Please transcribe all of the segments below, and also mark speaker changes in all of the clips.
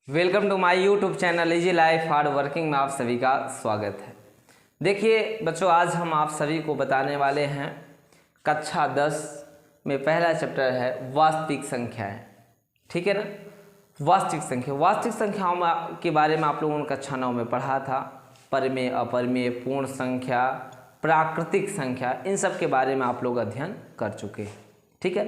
Speaker 1: Welcome to my YouTube channel easy life hard working में आप सभी का स्वागत है। देखिए बच्चों, आज हम आप सभी को बताने वाले हैं कक्षा 10 में पहला चैप्टर है वास्तविक संख्याएं। ठीक है ना। वास्तविक संख्याओं के बारे में आप लोगों ने कक्षा 9 में पढ़ा था। परिमेय, अपरिमेय, पूर्ण संख्या, प्राकृतिक संख्या, इन सब के बारे में आप लोग अध्ययन कर चुके हैं। ठीक है।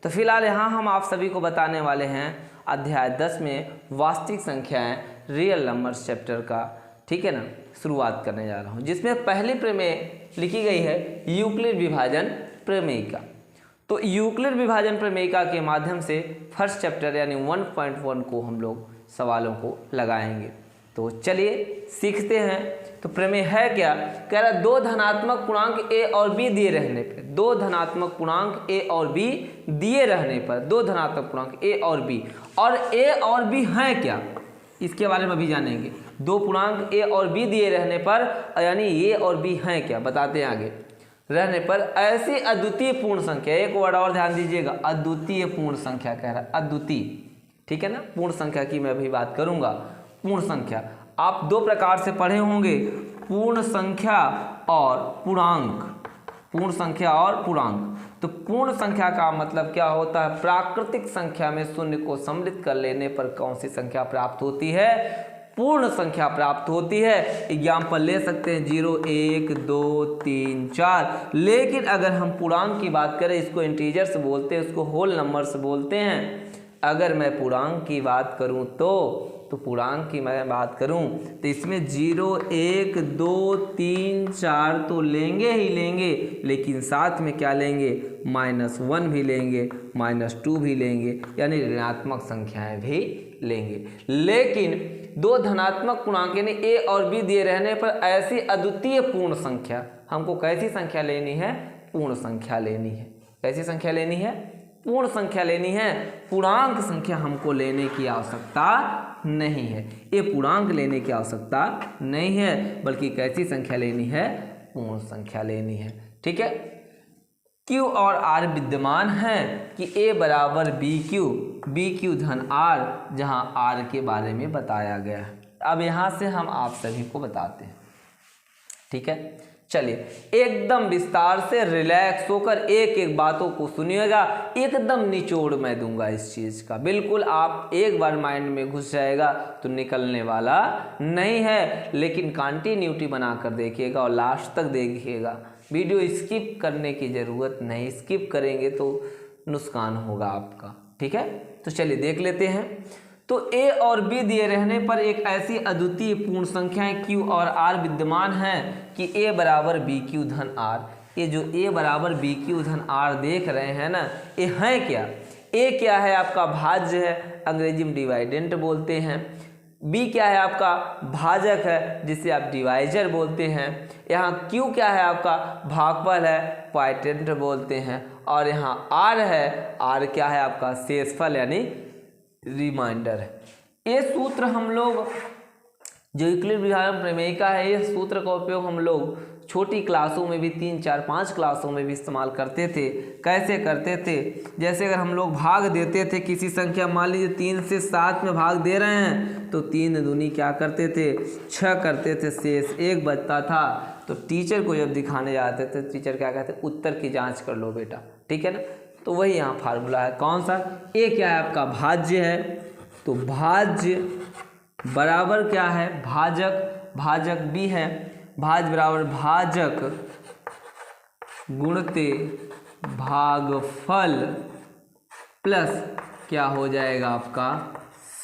Speaker 1: तो फिलहाल यहाँ हम आप सभी को बताने वाले हैं अध्याय 10 में वास्तविक संख्याएं, रियल नंबर्स चैप्टर का, ठीक है ना, शुरुआत करने जा रहा हूँ, जिसमें पहली प्रमेय लिखी गई है यूक्लिड विभाजन प्रमेयिका। तो यूक्लिड विभाजन प्रमेयिका के माध्यम से फर्स्ट चैप्टर यानी 1.1 को हम लोग सवालों को लगाएंगे। तो चलिए सीखते हैं। तो प्रमेय है क्या? कह रहा दो धनात्मक पूर्णांक ए और बी दिए रहने पर, दो धनात्मक पूर्णांक ए और बी दिए रहने पर, दो धनात्मक पूर्णांक ए और बी, और ए और बी हैं क्या, इसके बारे में भी जानेंगे। दो पूर्णांक ए और बी दिए रहने पर, यानी ए और बी हैं क्या, बताते हैं आगे। रहने पर ऐसी अद्वितीय पूर्ण संख्या, एक वर्ड और ध्यान दीजिएगा, अद्वितीय पूर्ण संख्या कह रहा है, अद्वितीय। ठीक है ना। पूर्ण संख्या की मैं अभी बात करूंगा। पूर्ण संख्या आप दो प्रकार से पढ़े होंगे, पूर्ण संख्या और पूर्णांक। पूर्ण संख्या और पूर्णांक। तो पूर्ण संख्या का मतलब क्या होता है? प्राकृतिक संख्या में शून्य को सम्मिलित कर लेने पर कौन सी संख्या प्राप्त होती है? पूर्ण संख्या प्राप्त होती है। एग्जाम्पल ले सकते हैं 0, 1, 2, 3, 4। लेकिन अगर हम पूर्णांक की बात करें, इसको इंटीजर्स बोलते हैं, उसको होल नंबर्स बोलते हैं। अगर मैं पूर्णांक की बात करूं तो पूर्णांक की मैं बात करूं तो इसमें 0, 1, 2, 3, 4 तो लेंगे ही लेंगे, लेकिन साथ में क्या लेंगे? -1 भी लेंगे, -2 भी लेंगे, यानी ऋणात्मक संख्याएं भी लेंगे। लेकिन दो धनात्मक पूर्णांक यानी ए और बी दिए रहने पर ऐसी अद्वितीय पूर्ण संख्या, हमको कैसी संख्या लेनी है? पूर्ण संख्या लेनी है। कैसी संख्या लेनी है? पूर्ण संख्या लेनी है। पूर्णांक संख्या हमको लेने की आवश्यकता नहीं है। ये पूर्णांक लेने की आवश्यकता नहीं है, बल्कि कैसी संख्या लेनी है? पूर्ण संख्या लेनी है। ठीक है। Q और R विद्यमान है कि A बराबर BQ, BQ धन R, जहां R के बारे में बताया गया है। अब यहां से हम आप सभी को बताते हैं। ठीक है। चलिए एकदम विस्तार से रिलैक्स होकर एक एक बातों को सुनिएगा। एकदम निचोड़ मैं दूंगा इस चीज़ का, बिल्कुल आप एक बार माइंड में घुस जाएगा तो निकलने वाला नहीं है। लेकिन कंटिन्यूटी बनाकर देखिएगा और लास्ट तक देखिएगा। वीडियो स्किप करने की ज़रूरत नहीं, स्किप करेंगे तो नुकसान होगा आपका। ठीक है। तो चलिए देख लेते हैं। तो ए और बी दिए रहने पर एक ऐसी अद्वितीय पूर्ण संख्याएं Q और R विद्यमान है कि A बराबर BQ धन R। ये जो A बराबर BQ धन R देख रहे हैं ना, ये है क्या? A क्या है? आपका भाज्य है, अंग्रेजी में डिवाइडेंट बोलते हैं। B क्या है? आपका भाजक है, जिसे आप डिवाइजर बोलते हैं। यहाँ Q क्या है? आपका भागफल है, क्वाइटेंट बोलते हैं। और यहाँ R है, R क्या है? आपका शेषफल यानी रिमाइंडर है। ये सूत्र हम लोग, जो यूक्लिड विभाजन प्रमेयिका है, ये सूत्र का उपयोग हम लोग छोटी क्लासों में भी 3, 4, 5 क्लासों में भी इस्तेमाल करते थे। कैसे करते थे? जैसे अगर हम लोग भाग देते थे किसी संख्या, मान लीजिए 3 से 7 में भाग दे रहे हैं, तो 3 दूनी क्या करते थे? 6 करते थे, शेष 1 बचता था। तो टीचर को जब दिखाने जाते थे, टीचर क्या कहते? उत्तर की जाँच कर लो बेटा। ठीक है ना। तो वही यहाँ फार्मूला है। कौन सा? ए क्या है? आपका भाज्य है, तो भाज्य बराबर क्या है? भाजक। भाजक बी है, भाज्य बराबर भाजक गुणते भागफल प्लस क्या हो जाएगा? आपका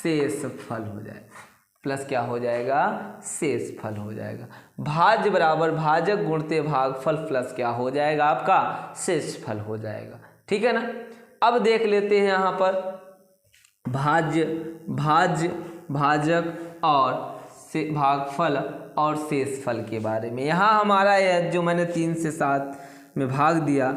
Speaker 1: शेषफल हो जाएगा। प्लस क्या हो जाएगा? शेषफल हो जाएगा। भाज्य बराबर भाजक गुणते भागफल प्लस क्या हो जाएगा? आपका शेषफल हो जाएगा। ठीक है ना। अब देख लेते हैं यहाँ पर भाज्य, भाजक और भागफल और शेषफल के बारे में। यहाँ हमारा यह जो मैंने 3 से 7 में भाग दिया,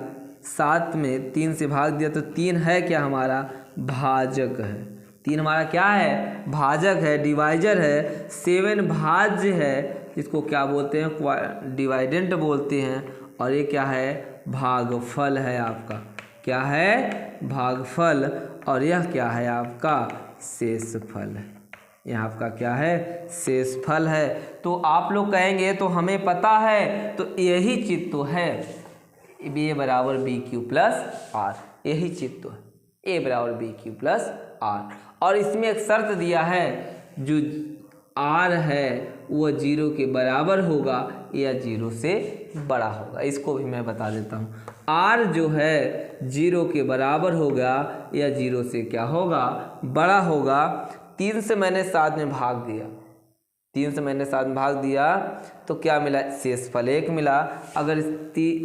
Speaker 1: 7 में 3 से भाग दिया, तो 3 है क्या? हमारा भाजक है। 3 हमारा क्या है? भाजक है, डिवाइजर है। 7 भाज्य है, इसको क्या बोलते हैं? डिवाइडेंट बोलते हैं। और ये क्या है? भागफल है आपका। क्या है? भागफल। और यह क्या है? आपका शेषफल है। यहाँ आपका क्या है, शेषफल है। तो आप लोग कहेंगे तो हमें पता है, तो यही चीज तो है, ए बराबर बी क्यू प्लस आर, यही चीज तो है, ए बराबर बी क्यू प्लस आर। और इसमें एक शर्त दिया है, जो आर है वह 0 के बराबर होगा या 0 से बड़ा होगा। इसको भी मैं बता देता हूँ, आर जो है 0 के बराबर होगा या 0 से क्या होगा, बड़ा होगा। 3 से मैंने 7 में भाग दिया, 3 से मैंने 7 में भाग दिया तो क्या मिला, शेषफल 1 मिला। अगर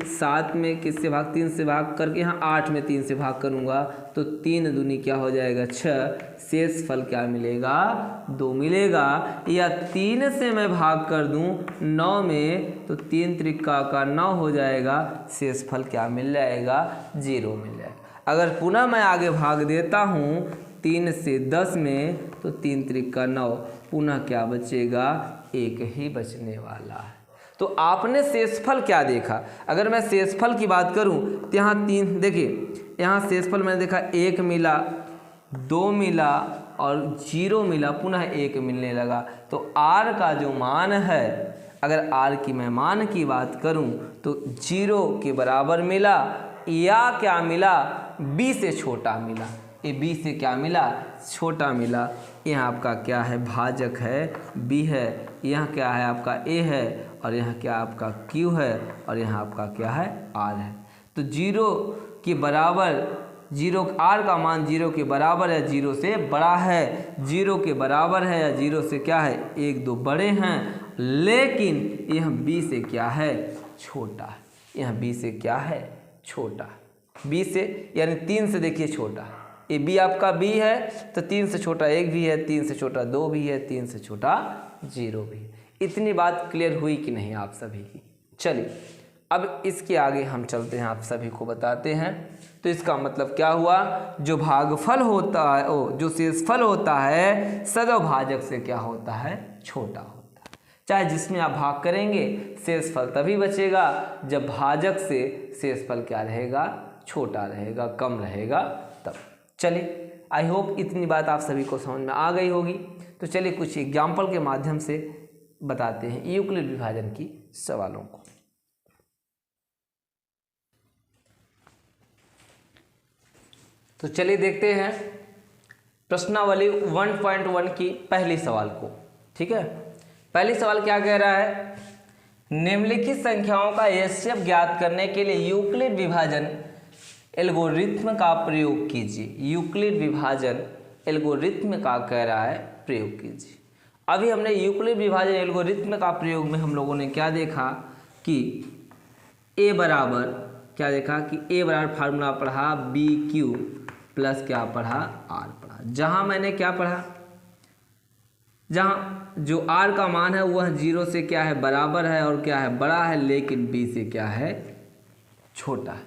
Speaker 1: 7 में किससे भाग, 3 से भाग करके यहाँ 8 में 3 से भाग करूँगा तो 3 दूनी क्या हो जाएगा 6, शेषफल क्या मिलेगा 2 मिलेगा। या 3 से मैं भाग कर दूँ 9 में तो 3 त्रिका का 9 हो जाएगा, शेषफल क्या मिल जाएगा 0 मिल जाएगा। अगर पुनः मैं आगे भाग देता हूँ 3 से 10 में तो 3 त्रिका 9, पुनः क्या बचेगा, 1 ही बचने वाला है। तो आपने शेषफल क्या देखा, अगर मैं शेषफल की बात करूं तो यहाँ 3, देखिए यहाँ शेषफल मैंने देखा 1 मिला, 2 मिला और 0 मिला, पुनः 1 मिलने लगा। तो r का जो मान है, अगर r की मैं मान की बात करूं तो 0 के बराबर मिला या क्या मिला, b से छोटा मिला। ये b से क्या मिला, छोटा मिला। यहाँ आपका क्या है, भाजक है b है, यहाँ क्या है आपका a है, और यहाँ क्या आपका q है, और यहाँ आपका क्या है r है। तो 0 के बराबर, 0 r का मान 0 के बराबर है, 0 से बड़ा है, 0 के बराबर है या 0 से क्या है, 1 2 बड़े हैं, लेकिन यह b से क्या है, छोटा है। यह b से क्या है, छोटा है, b से यानी 3 से देखिए छोटा है। ये b आपका b है तो 3 से छोटा 1 भी है, 3 से छोटा 2 भी है, 3 से छोटा 0 भी है। इतनी बात क्लियर हुई कि नहीं आप सभी की। चलिए अब इसके आगे हम चलते हैं, आप सभी को बताते हैं। तो इसका मतलब क्या हुआ, जो भागफल होता है, जो शेषफल होता है सदैव भाजक से क्या होता है, छोटा होता है। चाहे जिसमें आप भाग करेंगे शेषफल तभी बचेगा जब भाजक से शेषफल क्या रहेगा, छोटा रहेगा, कम रहेगा तब। चलिए आई होप इतनी बात आप सभी को समझ में आ गई होगी। तो चलिए कुछ एग्जाम्पल के माध्यम से बताते हैं यूक्लिड विभाजन की सवालों को। तो चलिए देखते हैं प्रश्नावली 1.1 की पहली सवाल को। ठीक है, पहली सवाल क्या कह रहा है, निम्नलिखित संख्याओं का एचसीएफ ज्ञात करने के लिए यूक्लिड विभाजन एल्गोरिथ्म का प्रयोग कीजिए। यूक्लिड विभाजन एल्गोरिथ्म का कह रहा है प्रयोग कीजिए। अभी हमने यूक्लिड विभाजन एल्गोरिथ्म का प्रयोग में हम लोगों ने क्या देखा कि a बराबर क्या देखा कि a बराबर फार्मूला पढ़ा बी क्यू प्लस क्या पढ़ा r पढ़ा। जहाँ मैंने क्या पढ़ा, जहाँ जो r का मान है वह 0 से क्या है, बराबर है और क्या है, बड़ा है, लेकिन b से क्या है, छोटा है।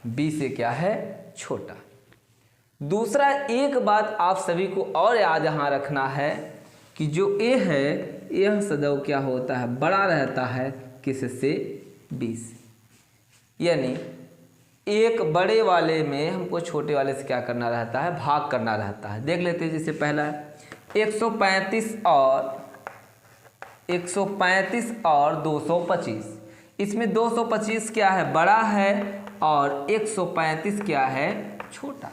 Speaker 1: b से क्या है, छोटा। दूसरा एक बात आप सभी को और याद यहाँ रखना है कि जो a है यह सदैव क्या होता है, बड़ा रहता है किससे, b से। यानी एक बड़े वाले में हमको छोटे वाले से क्या करना रहता है, भाग करना रहता है। देख लेते हैं, जैसे पहला है 135 और 225। इसमें 225 क्या है, बड़ा है और 135 क्या है, छोटा।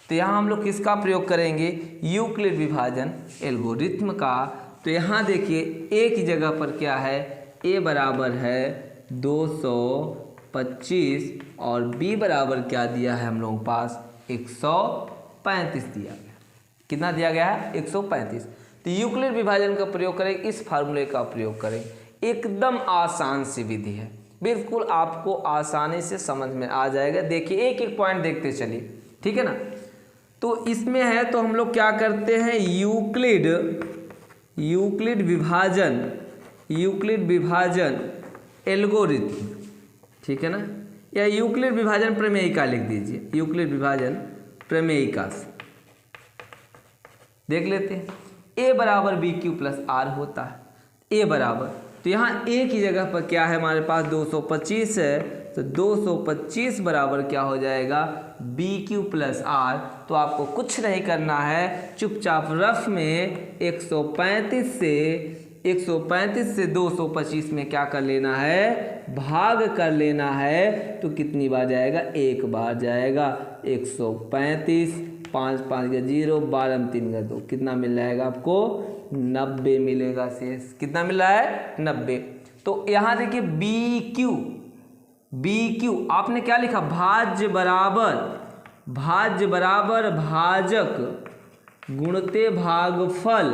Speaker 1: तो यहाँ हम लोग किसका प्रयोग करेंगे, यूक्लिड विभाजन एल्गोरिथ्म का। तो यहाँ देखिए एक ही जगह पर क्या है, a बराबर है 225 और b बराबर क्या दिया है हम लोगों के पास, 135 दिया गया। कितना दिया गया है, 135। तो यूक्लिड विभाजन का प्रयोग करें, इस फार्मूले का प्रयोग करें। एकदम आसान सी विधि है, बिल्कुल आपको आसानी से समझ में आ जाएगा। देखिए एक एक पॉइंट देखते चलिए, ठीक है ना। तो इसमें है तो हम लोग क्या करते हैं, यूक्लिड विभाजन एल्गोरिथ्म, ठीक है ना, या यूक्लिड विभाजन प्रमेयिका लिख दीजिए। यूक्लिड विभाजन प्रमेयिका से देख लेते हैं। a बराबर बी क्यू प्लस आर होता है, a बराबर, तो यहाँ एक ही जगह पर क्या है हमारे पास 225 है, तो 225 बराबर क्या हो जाएगा, बी क्यू प्लस आर। तो आपको कुछ नहीं करना है, चुपचाप रफ में 135 से 225 में क्या कर लेना है, भाग कर लेना है। तो कितनी बार जाएगा, एक बार जाएगा। 135, 5 5 का 0, 12 3 का 2, कितना मिल जाएगा आपको, 90 मिलेगा शेष। कितना मिल रहा है, 90। तो यहाँ देखिए बी क्यू आपने क्या लिखा, भाज्य बराबर भाजक गुणते भागफल,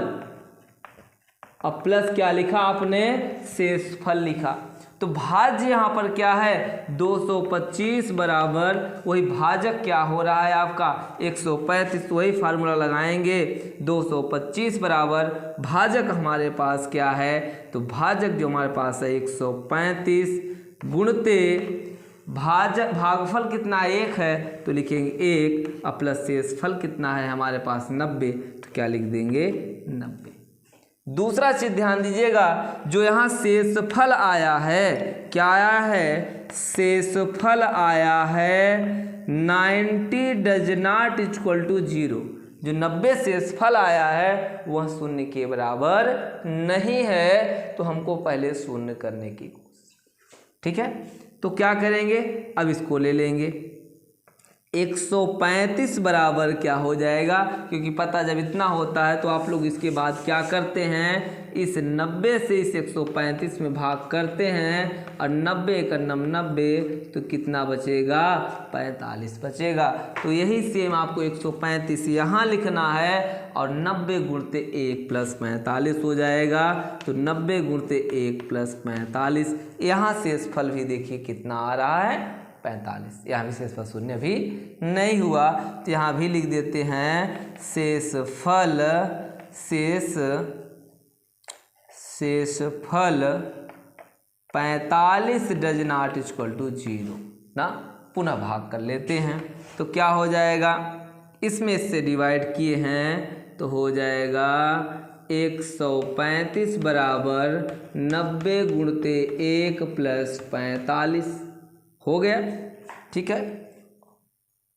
Speaker 1: अब प्लस क्या लिखा आपने, शेषफल लिखा। तो भाज्य यहाँ पर क्या है, 225 बराबर वही भाजक क्या हो रहा है आपका 135, वही फार्मूला लगाएंगे। 225 बराबर भाजक हमारे पास क्या है, तो भाजक जो हमारे पास है 135 गुणते भागफल कितना 1 है, तो लिखेंगे 1 और प्लस शेषफल कितना है हमारे पास 90, तो क्या लिख देंगे 90। दूसरा चीज ध्यान दीजिएगा, जो यहाँ शेषफल आया है, क्या आया है, शेषफल आया है 90 डज नॉट इक्वल टू 0। जो 90 शेषफल आया है वह शून्य के बराबर नहीं है, तो हमको पहले शून्य करने की कोशिश। ठीक है, तो क्या करेंगे, अब इसको ले लेंगे। 135 बराबर क्या हो जाएगा, क्योंकि पता जब इतना होता है तो आप लोग इसके बाद क्या करते हैं, इस 90 से इस 135 में भाग करते हैं, और 90 का 90, तो कितना बचेगा, 45 बचेगा। तो यही सेम आपको 135 यहाँ लिखना है, और 90 गुणते 1 प्लस 45 हो जाएगा। तो 90 गुणते 1 प्लस 45, यहाँ शेषफल भी देखिए कितना आ रहा है, 45। यहाँ भी शेषफल शून्य भी नहीं हुआ, तो यहाँ भी लिख देते हैं शेषफल 45 डज नॉट इक्वल टू 0 ना। पुनः भाग कर लेते हैं, तो क्या हो जाएगा, इसमें इससे डिवाइड किए हैं तो हो जाएगा 135 बराबर 90 गुणते 1 प्लस 45 हो गया। ठीक है,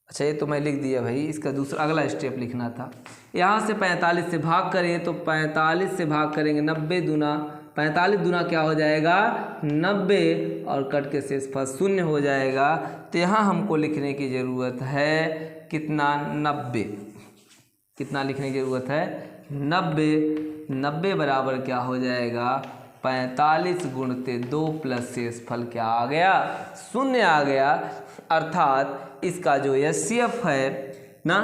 Speaker 1: अच्छा ये तो मैं लिख दिया भाई, इसका दूसरा अगला स्टेप लिखना था। यहाँ से 45 से भाग करें तो 45 से भाग करेंगे 90 दूना 45 दूना क्या हो जाएगा 90, और कट के शेषफल शून्य हो जाएगा। तो यहाँ हमको लिखने की ज़रूरत है कितना, 90। कितना लिखने की ज़रूरत है, 90 बराबर क्या हो जाएगा 45 गुणते 2 प्लस शेषफल क्या आ गया, शून्य आ गया। अर्थात इसका जो एचसीएफ है ना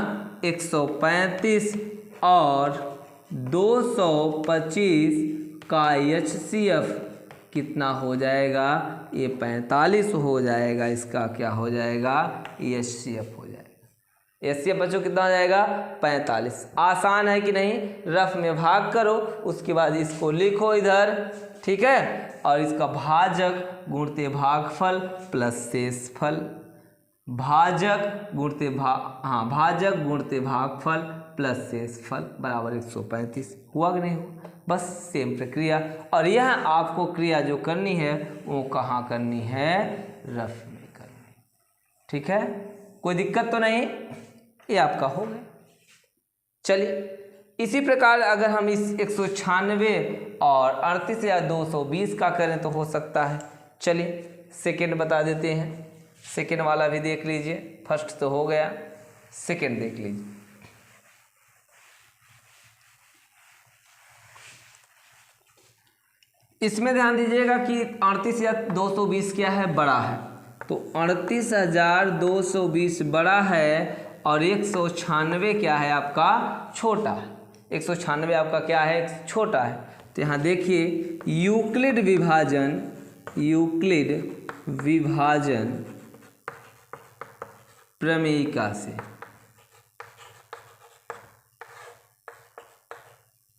Speaker 1: 135 और 225 का एचसीएफ कितना हो जाएगा, ये 45 हो जाएगा। इसका क्या हो जाएगा, एचसीएफ हो जाएगा। एचसीएफ बच्चों कितना हो जाएगा 45। आसान है कि नहीं, रफ में भाग करो, उसके बाद इसको लिखो इधर, ठीक है, और इसका भाजक गुणते भागफल प्लस शेषफल, भाजक गुणते भागफल प्लस शेषफल बराबर 135 हुआ कि नहीं हुआ। बस सेम प्रक्रिया, और यह आपको क्रिया जो करनी है वो कहाँ करनी है, रफ में करनी। ठीक है, कोई दिक्कत तो नहीं, ये आपका हो गया। चलिए इसी प्रकार अगर हम इस 196 और 38 या 220 का करें तो हो सकता है। चलिए सेकंड बता देते हैं, सेकंड वाला भी देख लीजिए। फर्स्ट तो हो गया, सेकंड देख लीजिए। इसमें ध्यान दीजिएगा कि 38 या 220 क्या है, बड़ा है, तो 38,220 बड़ा है और 196 क्या है आपका, छोटा है। 196 आपका क्या है, छोटा है। तो यहाँ देखिए यूक्लिड विभाजन प्रमेयिका से,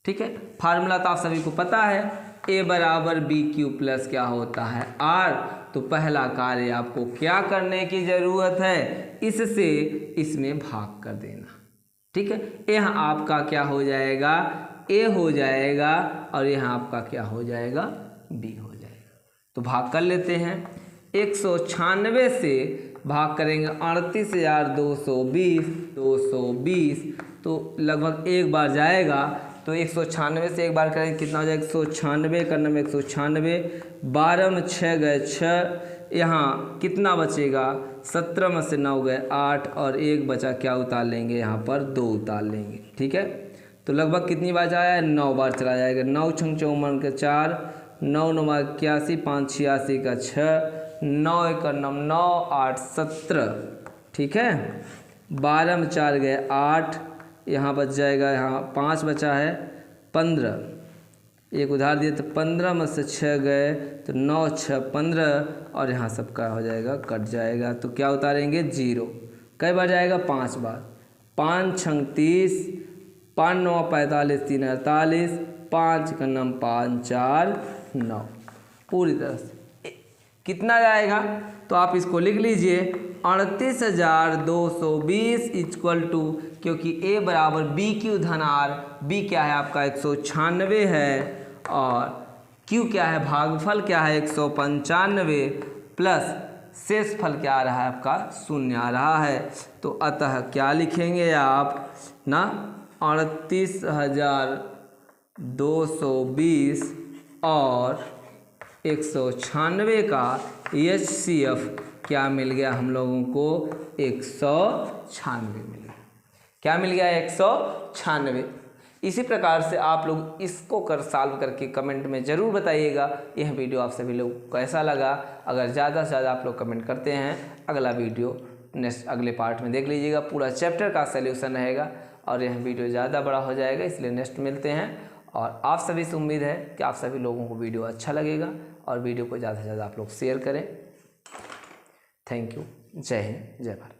Speaker 1: ठीक है, फार्मूला तो आप सभी को पता है, a बराबर बी क्यू प्लस क्या होता है r। तो पहला कार्य आपको क्या करने की जरूरत है, इससे इसमें भाग कर देना। ठीक है, यहाँ आपका क्या हो जाएगा, a हो जाएगा, और यहाँ आपका क्या हो जाएगा, b हो जाएगा। तो भाग कर लेते हैं। 196 से भाग करेंगे 38,220 220, तो लगभग एक बार जाएगा। तो 196 से एक बार करेंगे कितना हो जाएगा 196 का नंबर 196, 12 में 6 गए 6, यहाँ कितना बचेगा 17 में से 9 गए 8 और एक बचा, क्या उतार लेंगे यहाँ पर 2 उतार लेंगे। ठीक है, तो लगभग कितनी बार जाया 9 बार चला जाएगा। 9 छंग 54 का 4, 9 9 81, 5 86 का 6, 9 1 9 9 8 17। ठीक है, 12 में 4 गए 8, यहाँ बच जाएगा, यहाँ 5 बचा है 15, एक उधार दिए तो 15 में से 6 गए तो 9 6 15 और यहाँ सबका हो जाएगा कट जाएगा। तो क्या उतारेंगे 0। कई बार जाएगा 5 बार। 5 छंग 30, 5 9 45, 3 48, 5 का नाम 5 4 9, पूरी तरह से कितना जाएगा तो आप इसको लिख लीजिए 38,220 इक्वल टू, क्योंकि a बराबर b क्यू धन r, b क्या है आपका 196 है और q क्या है भागफल क्या है 195 प्लस शेष फल क्या आ रहा है आपका 0 आ रहा है। तो अतः क्या लिखेंगे आप ना 38,220 और 196 का HCF क्या मिल गया हम लोगों को 196 मिल गया। क्या मिल गया 196। इसी प्रकार से आप लोग इसको सॉल्व करके कमेंट में ज़रूर बताइएगा यह वीडियो आप सभी लोग को कैसा लगा। अगर ज़्यादा से ज़्यादा आप लोग कमेंट करते हैं अगला वीडियो नेक्स्ट अगले पार्ट में देख लीजिएगा, पूरा चैप्टर का सल्यूशन रहेगा और यह वीडियो ज़्यादा बड़ा हो जाएगा, इसलिए नेक्स्ट मिलते हैं। और आप सभी से उम्मीद है कि आप सभी लोगों को वीडियो अच्छा लगेगा और वीडियो को ज़्यादा से ज़्यादा आप लोग शेयर करें। Thank you. जय हिंद, जय भारत।